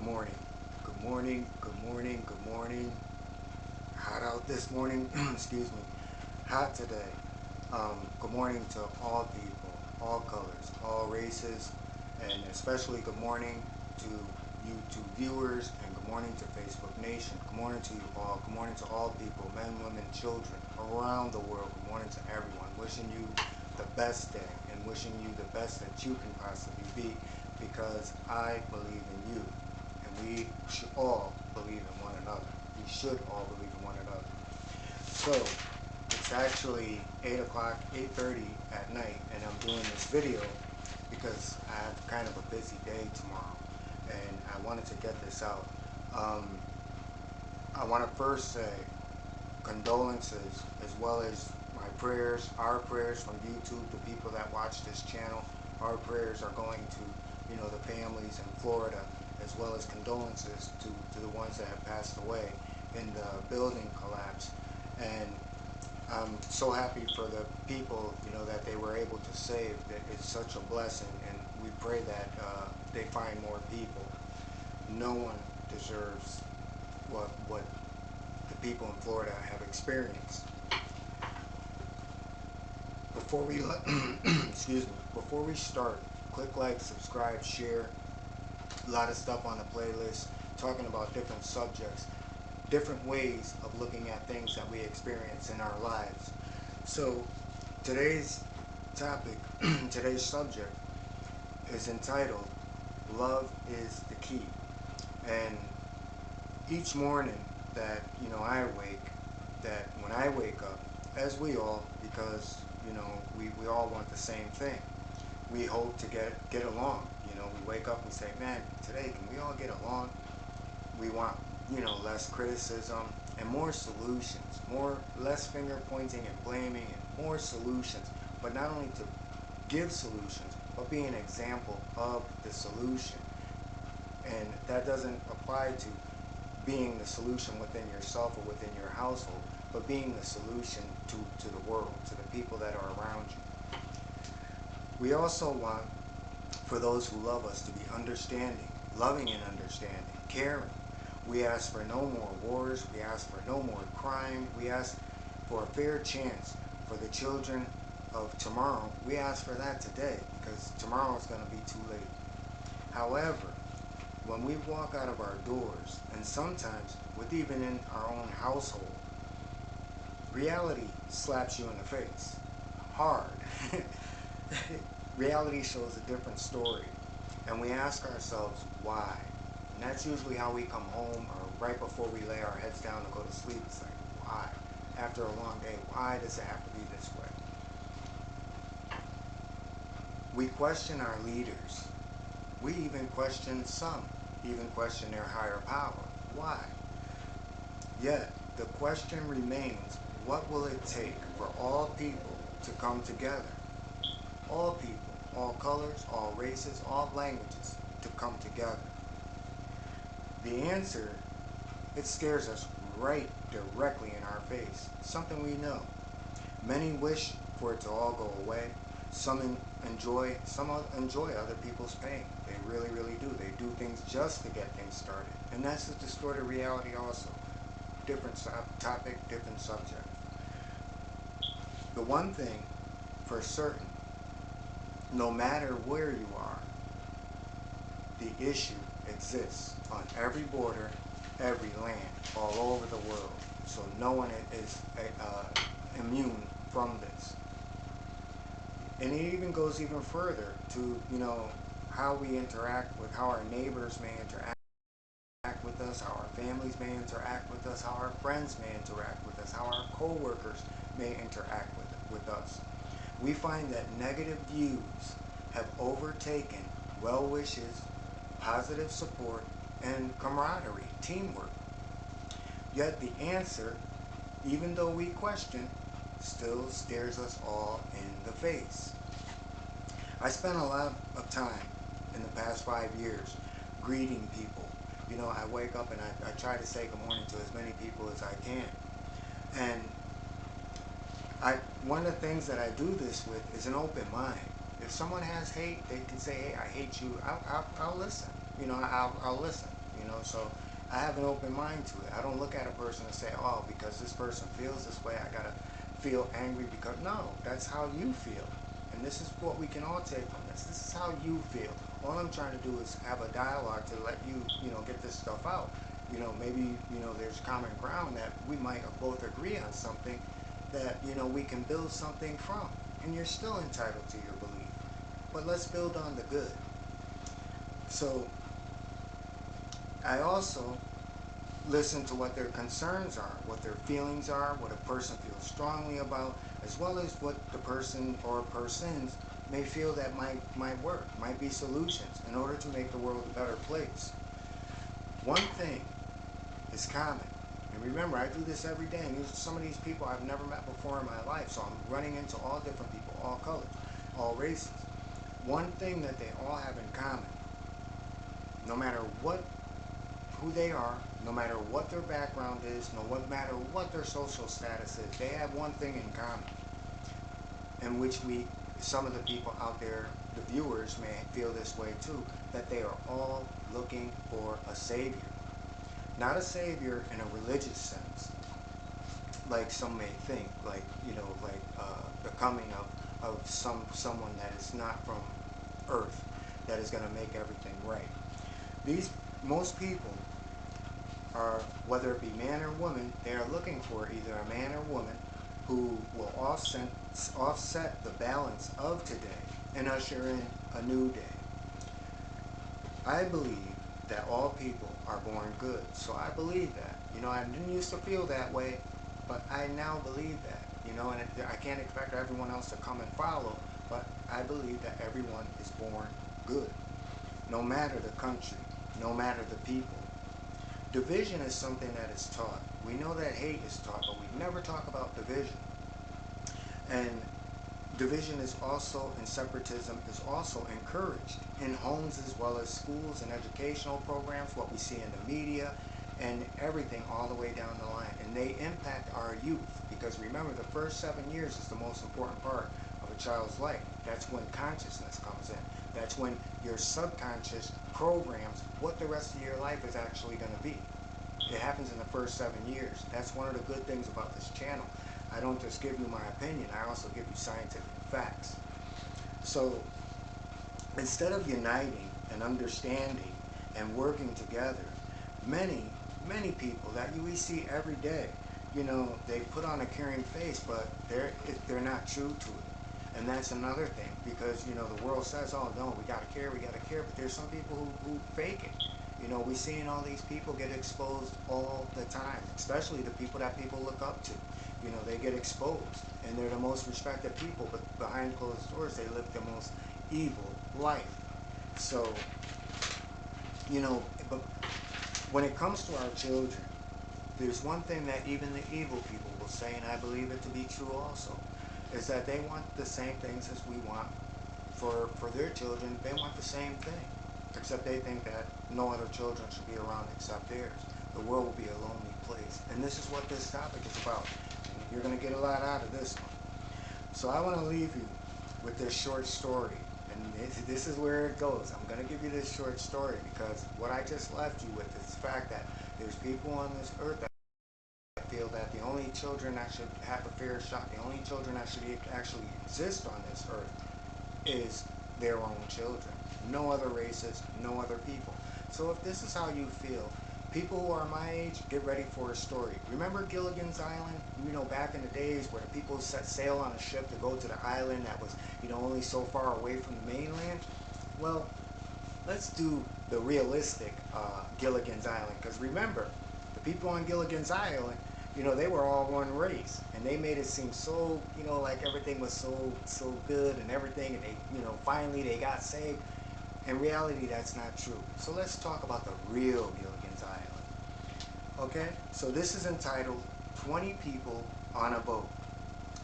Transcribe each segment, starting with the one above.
Good morning. Good morning. Good morning. Good morning. Hot out this morning. Excuse me. Hot today. Good morning to all people, all colors, all races, and especially good morning to YouTube viewers, and good morning to Facebook Nation. Good morning to you all. Good morning to all people, men, women, children around the world. Good morning to everyone. Wishing you the best day and wishing you the best that you can possibly be, because I believe in you, and we should all believe in one another. We should all believe in one another. So it's actually 8 o'clock, 8:30 at night, and I'm doing this video because I have kind of a busy day tomorrow, and I wanted to get this out. I want to first say condolences, as well as my prayers, our prayers from YouTube, the people that watch this channel. Our prayers are going to, the families in Florida, as well as condolences to the ones that have passed away in the building collapse. And I'm so happy for the people, that they were able to save. That it's such a blessing, and we pray that they find more people. No one deserves what the people in Florida have experienced. Before we excuse me, before we start, click like, subscribe, share. A lot of stuff on the playlist talking about different subjects, different ways of looking at things that we experience in our lives. So today's topic, today's subject is entitled Love is the Key. And each morning that when I wake up, as we all, because we all want the same thing. We hope to get along. We wake up and say, man, today can we all get along? We want less criticism and more solutions, less finger pointing and blaming, and more solutions. But not only to give solutions, but be an example of the solution. And that doesn't apply to being the solution within yourself or within your household, but being the solution to the world, to the people that are around you. We also want for those who love us to be understanding, loving and understanding, caring. We ask for no more wars. We ask for no more crime. We ask for a fair chance for the children of tomorrow. We ask for that today, because tomorrow is going to be too late. However, when we walk out of our doors, and sometimes with even in our own household, reality slaps you in the face hard. Reality shows a different story, and we ask ourselves why. And that's usually how we come home, or right before we lay our heads down to go to sleep. It's like, why? After a long day, why does it have to be this way? We question our leaders. We even question their higher power. Why? Yet the question remains, what will it take for all people to come together? All people, all colors, all races, all languages to come together. The answer, it scares us right directly in our face. Something we know. Many wish for it to all go away. Some enjoy other people's pain. They really, really do. They do things just to get things started. And that's a distorted reality also. Different topic, different subject. The one thing for certain, no matter where you are, the issue exists on every border, every land, all over the world. So no one is immune from this. And it even goes even further to, how we interact with, how our neighbors may interact with us, how our families may interact with us, how our friends may interact with us, how our co-workers may interact with us. We find that negative views have overtaken well wishes, positive support, and camaraderie, teamwork. Yet the answer, even though we question, still stares us all in the face. I spent a lot of time in the past 5 years greeting people. I wake up and I try to say good morning to as many people as I can. And one of the things that I do this with is an open mind. If someone has hate, they can say, hey, I hate you. I'll listen. I'll listen. So I have an open mind to it. I don't look at a person and say, oh, because this person feels this way, I gotta feel angry because, no, that's how you feel. And this is what we can all take from this. This is how you feel. All I'm trying to do is have a dialogue to let you, get this stuff out. Maybe, there's common ground that we might both agree on something that, we can build something from. And you're still entitled to your belief. But let's build on the good. So I also listen to what their concerns are, what their feelings are, what a person feels strongly about, as well as what the person or persons may feel that might work, might be solutions in order to make the world a better place. One thing is common. And remember, I do this every day, and some of these people I've never met before in my life, so I'm running into all different people, all colors, all races. One thing that they all have in common, no matter who they are, no matter what their background is, no matter what their social status is, they have one thing in common, in which some of the people out there, the viewers, may feel this way too, that they are all looking for a savior. Not a savior in a religious sense, like some may think, like, the coming of someone that is not from earth, that is going to make everything right. Most people are, whether it be man or woman, they are looking for either a man or woman who will offset the balance of today and usher in a new day. I believe that all people are born good. So I believe that. I didn't used to feel that way, but I now believe that. And I can't expect everyone else to come and follow, but I believe that everyone is born good. No matter the country, no matter the people. Division is something that is taught. We know that hate is taught, but we never talk about division. And division is also, and separatism is also encouraged in homes as well as schools and educational programs, what we see in the media, and everything all the way down the line. And they impact our youth, because remember, the first 7 years is the most important part of a child's life. That's when consciousness comes in. That's when your subconscious programs what the rest of your life is actually going to be. It happens in the first 7 years. That's one of the good things about this channel. I don't just give you my opinion, I also give you scientific facts. So instead of uniting and understanding and working together, many people that we see every day, they put on a caring face, but they're not true to it. And that's another thing, because the world says, oh no, we gotta care, but there's some people who fake it. We're seeing all these people get exposed all the time, especially the people that people look up to. They get exposed, and they're the most respected people, but behind closed doors, they live the most evil life. So, but when it comes to our children, there's one thing that even the evil people will say, and I believe it to be true also, is that they want the same things as we want for their children. They want the same thing, except they think that no other children should be around except theirs. The world will be a lonely place. And this is what this topic is about. And you're going to get a lot out of this one. So I want to leave you with this short story. And this is where it goes. I'm going to give you this short story because what I just left you with is the fact that there's people on this earth that feel that the only children that should have a fair shot, the only children that should actually exist on this earth is their own children. No other races, no other people. So if this is how you feel, people who are my age, get ready for a story. Remember Gilligan's Island? Back in the days where the people set sail on a ship to go to the island that was, only so far away from the mainland? Well, let's do the realistic Gilligan's Island. Because remember, the people on Gilligan's Island, they were all one race, and they made it seem so, like everything was so good and everything, and they, finally they got saved. In reality, that's not true. So let's talk about the real Gilligan's Island. Okay, so this is entitled 20 People on a Boat.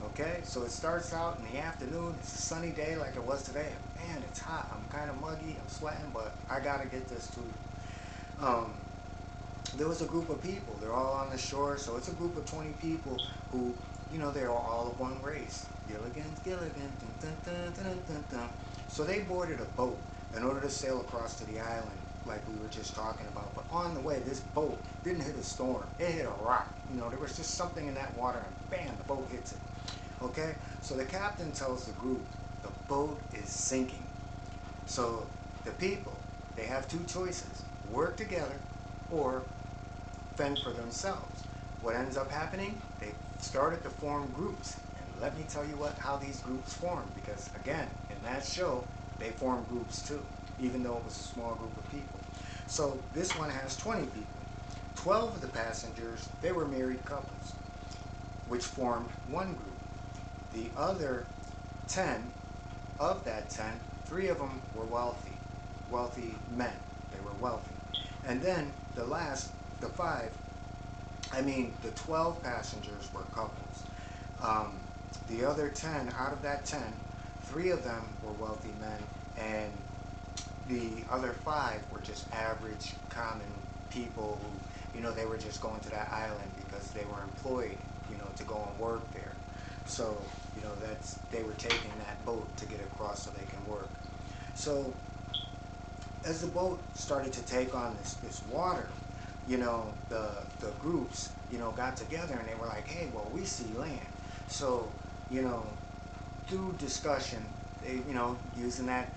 Okay, so it starts out in the afternoon. It's a sunny day like it was today. Man, it's hot. I'm kind of muggy. I'm sweating, but I gotta get this to you. There was a group of people. They're all on the shore, so it's a group of 20 people who, they're all of one race. Gilligan's, dun, dun, dun, dun, dun, dun. So they boarded a boat in order to sail across to the island like we were just talking about. But on the way, this boat didn't hit a storm. It hit a rock. There was just something in that water, and bam, the boat hits it. Okay? So the captain tells the group, the boat is sinking. So the people, they have two choices: work together or fend for themselves. What ends up happening? They started to form groups. And let me tell you how these groups formed, because again, in that show, they formed groups too, even though it was a small group of people. So this one has 20 people. 12 of the passengers, they were married couples, which formed one group. The other 10, of that 10, 3 of them were wealthy men. They were wealthy. And then the 12 passengers were couples. The other 10, out of that 10, 3 of them were wealthy men, and the other 5 were just average, common people who, they were just going to that island because they were employed, to go and work there. So, they were taking that boat to get across so they can work. So, as the boat started to take on this water, the groups, got together and they were like, hey, well, we see land. So, through discussion, they, using that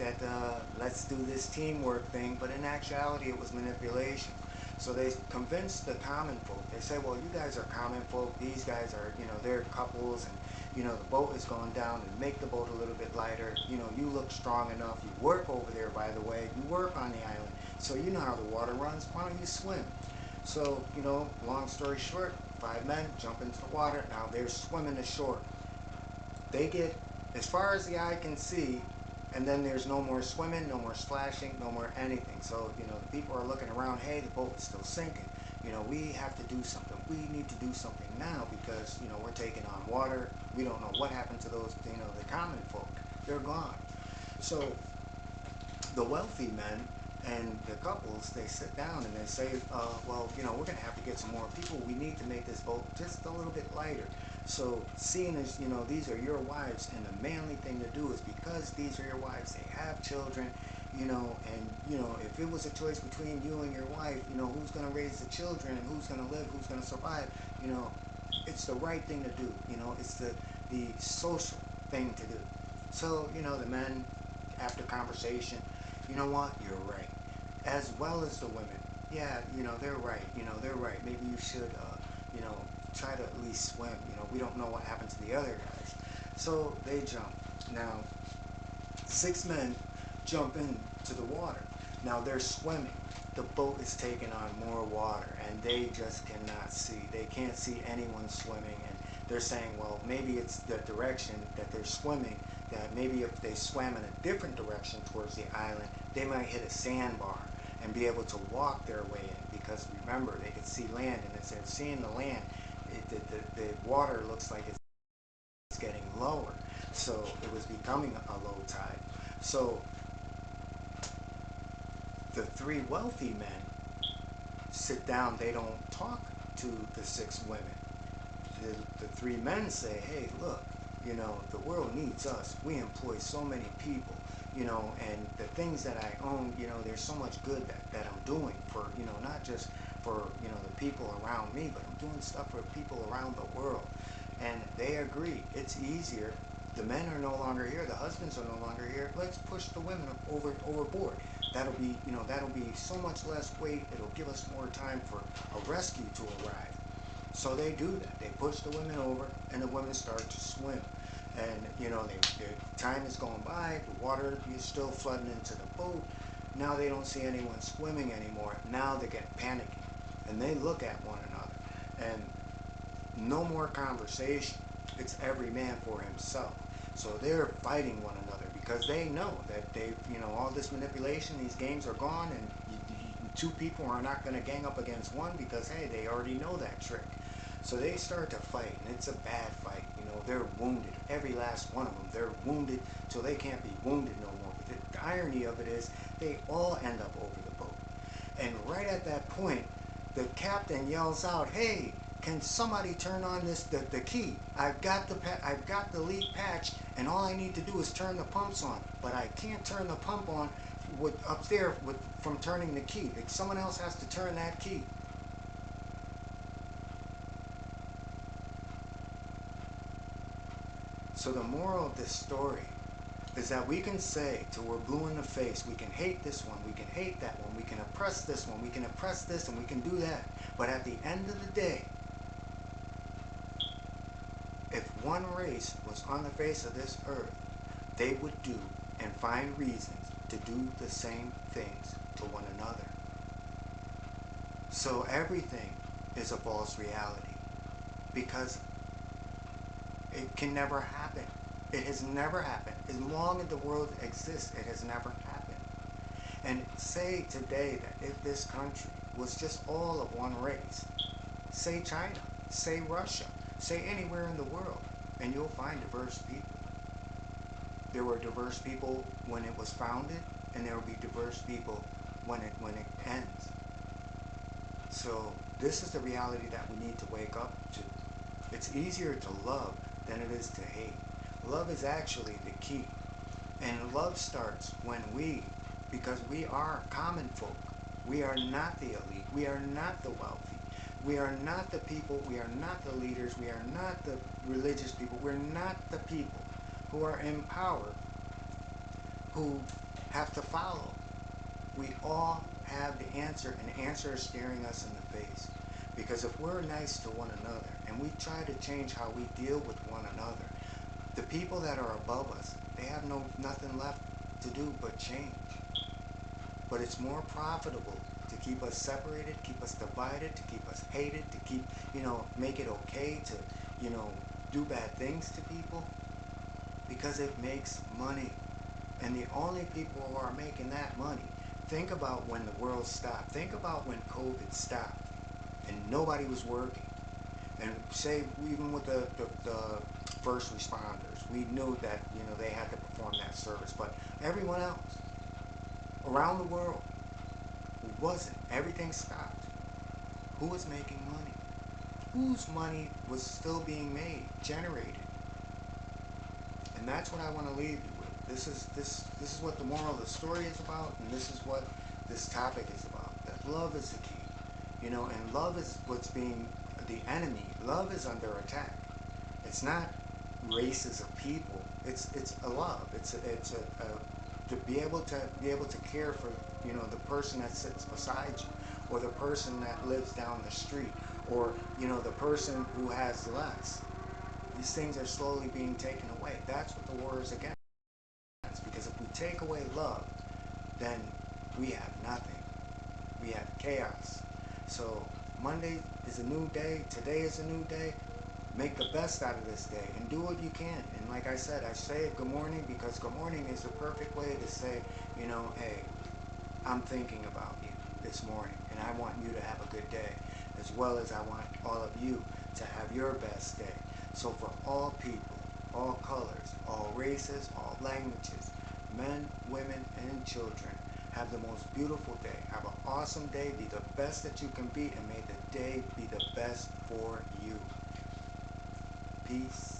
let's do this teamwork thing, but in actuality it was manipulation. So they convinced the common folk. They said, well, you guys are common folk, these guys are, they're couples, and, the boat is going down, and make the boat a little bit lighter. You look strong enough, you work over there, by the way, you work on the island, so you know how the water runs, why don't you swim? So, long story short, 5 men jump into the water, now they're swimming ashore. They get as far as the eye can see, and then there's no more swimming, no more splashing, no more anything. So, the people are looking around, hey, the boat is still sinking. We have to do something. We need to do something now because, we're taking on water. We don't know what happened to those, the common folk. They're gone. So the wealthy men and the couples, they sit down and they say, well, we're going to have to get some more people. We need to make this boat just a little bit lighter. So seeing as, these are your wives, and the manly thing to do is, because these are your wives, they have children, and, if it was a choice between you and your wife, who's going to raise the children and who's going to live, who's going to survive, it's the right thing to do. It's the social thing to do. So, the men, after conversation, you know what, you're right. As well as the women, yeah, they're right, they're right. Maybe you should, try to at least swim. We don't know what happened to the other guys. So they jump. Now, 6 men jump into the water. Now they're swimming. The boat is taking on more water, and they just cannot see. They can't see anyone swimming, and they're saying, well, maybe it's the direction that they're swimming, that maybe if they swam in a different direction towards the island, they might hit a sandbar and be able to walk their way in, because remember, they could see land, and as they're seeing the land, the water looks like it's getting lower. So it was becoming a low tide. So the 3 wealthy men sit down. They don't talk to the 6 women. The 3 men say, hey, look, the world needs us. We employ so many people, and the things that I own, there's so much good that I'm doing for, not just for, the people around me, but I'm doing stuff for people around the world. And they agree. It's easier. The men are no longer here. The husbands are no longer here. Let's push the women overboard. That'll be, that'll be so much less weight. It'll give us more time for a rescue to arrive. So they do that. They push the women over, and the women start to swim. And, their time is going by. The water is still flooding into the boat. Now they don't see anyone swimming anymore. Now they get panicky, and they look at one another. And no more conversation. It's every man for himself. So they're fighting one another because they know that they've, all this manipulation, these games are gone, and 2 people are not going to gang up against one because, hey, they already know that trick. So they start to fight, and it's a bad fight. They're wounded. Every last one of them, they're wounded till they can't be wounded no more. But the irony of it is they all end up over the boat. And right at that point, the captain yells out, hey, can somebody turn on the key? I've got the leak patch, and all I need to do is turn the pumps on. But I can't turn the pump on up there from turning the key. Like someone else has to turn that key. So the moral of this story is that we can say till we're blue in the face, we can hate this one, we can hate that one, we can oppress this one, we can oppress this, and we can do that. But at the end of the day, if one race was on the face of this earth, they would do and find reasons to do the same things to one another. So everything is a false reality because it can never happen. It has never happened. As long as the world exists, it has never happened. And say today that if this country was just all of one race, say China, say Russia, say anywhere in the world, and you'll find diverse people. There were diverse people when it was founded, and there will be diverse people when it ends. So this is the reality that we need to wake up to. It's easier to love than it is to hate. Love is actually the key. And love starts when because we are common folk. We are not the elite. We are not the wealthy. We are not the people. We are not the leaders. We are not the religious people. We're not the people who are in power, who have to follow. We all have the answer, and the answer is staring us in the face. Because if we're nice to one another and we try to change how we deal with one another, the people that are above us, they have nothing left to do but change. But it's more profitable to keep us separated, keep us divided, to keep us hated, to keep, make it okay to, do bad things to people, because it makes money. And the only people who are making that money, think about when the world stopped. Think about when COVID stopped and nobody was working. And say even with the first responders, we knew that they had to perform that service, but everyone else around the world wasn't. Everything stopped. Who was making money? Whose money was still being made, generated? And that's what I want to leave you with. This is what the moral of the story is about, and this is what this topic is about. That love is the key, and love is what's being the enemy. Love is under attack. It's not races of people. It's a love. It's to be able to care for the person that sits beside you, or the person that lives down the street, or the person who has less. These things are slowly being taken away. That's what the war is against. Because if we take away love, then we have nothing. We have chaos. So Monday is a new day. Today is a new day. Make the best out of this day and do what you can. And like I said, I say good morning because good morning is the perfect way to say, hey, I'm thinking about you this morning, and I want you to have a good day, as well as I want all of you to have your best day. So for all people, all colors, all races, all languages, men, women, and children, have the most beautiful day. Have an awesome day. Be the best that you can be, and may the day be the best for you. Peace.